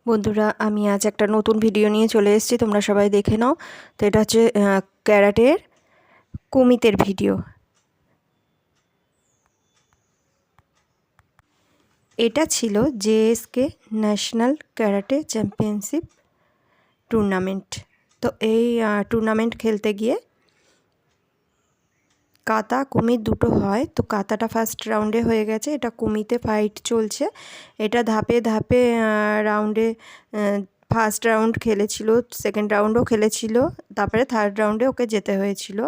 বন্ধুরা, আমি আজ একটা নতুন ভিডিও নিয়ে চলে এসেছি, তোমরা সবাই দেখে নাও। তো এটা হচ্ছে ক্যারাটের কুমিতের ভিডিও। এটা ছিল JSK national karate championship tournament. তো এই টুর্নামেন্ট খেলতে গিয়ে কাতা কুমির দুটো হয়। তো কাতাটা ফার্স্ট রাউন্ডে হয়ে গেছে, এটা কুমিতে ফাইট চলছে। এটা ধাপে ধাপে রাউন্ডে ফার্স্ট রাউন্ড খেলেছিল, সেকেন্ড রাউন্ডও খেলেছিল, তারপরে থার্ড রাউন্ডে ওকে যেতে হয়েছিল।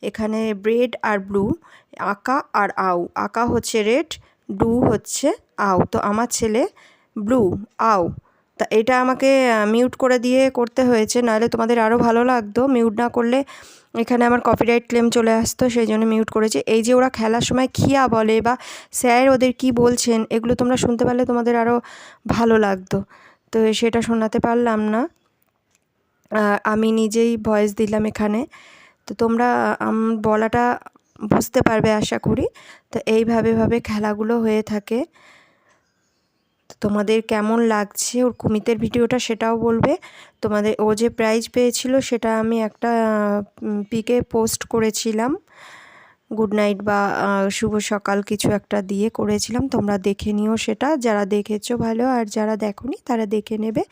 এখানে রেড আর ব্লু, আকা আর আউ। আকা হচ্ছে রেড, ব্লু হচ্ছে আউ। তো আমার ছেলে ব্লু, আউ। তা এটা আমাকে মিউট করে দিয়ে করতে হয়েছে, নাহলে তোমাদের আরও ভালো লাগতো। মিউট না করলে এখানে আমার কপিরাইট ক্লেম চলে আসতো, সেই জন্য মিউট করেছি। এই যে ওরা খেলার সময় খিয়া বলে বা স্যার ওদের কি বলছেন, এগুলো তোমরা শুনতে পারলে তোমাদের আরও ভালো লাগতো। তো সেটা শোনাতে পারলাম না, আমি নিজেই ভয়েস দিলাম এখানে। তো তোমরা বলাটা বুঝতে পারবে আশা করি। তো এইভাবে খেলাগুলো হয়ে থাকে। তো তোমাদের কেমন লাগছে ওর কুমিতের ভিডিওটা সেটাও বলবে। তোমাদের ও যে প্রাইজ পেয়েছিল সেটা আমি একটা পিকে পোস্ট করেছিলাম, গুড নাইট বা শুভ সকাল কিছু একটা দিয়ে করেছিলাম। তোমরা দেখে নিও সেটা, যারা দেখেছো ভালো, আর যারা দেখোনি তারা দেখে নেবে।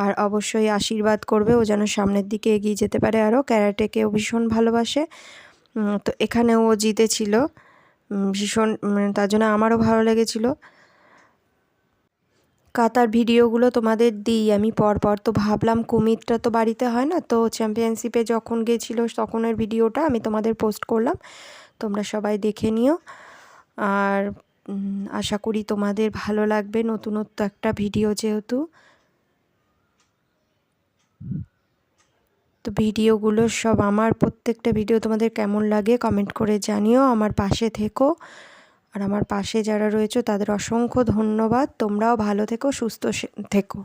আর অবশ্যই আশীর্বাদ করবে ও যেন সামনের দিকে এগিয়ে যেতে পারে। আরও ক্যারাটেকেও ভীষণ ভালোবাসে। তো এখানে ও জিতেছিল ভীষণ, তার জন্য আমারও ভালো লেগেছিলো। কাতার ভিডিওগুলো তোমাদের দিই আমি পরপর। তো ভাবলাম কুমিরটা তো বাড়িতে হয় না, তো চ্যাম্পিয়নশিপে যখন গেছিলো তখনের ভিডিওটা আমি তোমাদের পোস্ট করলাম, তোমরা সবাই দেখে নিও। আর আশা করি তোমাদের ভালো লাগবে, নতুনত্ব একটা ভিডিও যেহেতু। তো ভিডিওগুলো সব আমার প্রত্যেকটা ভিডিও তোমাদের কেমন লাগে কমেন্ট করে জানিও। আমার পাশে থেকো, আর আমার পাশে যারা রয়েছে তাদের অসংখ্য ধন্যবাদ। তোমরাও ভালো থেকো, সুস্থ থেকো।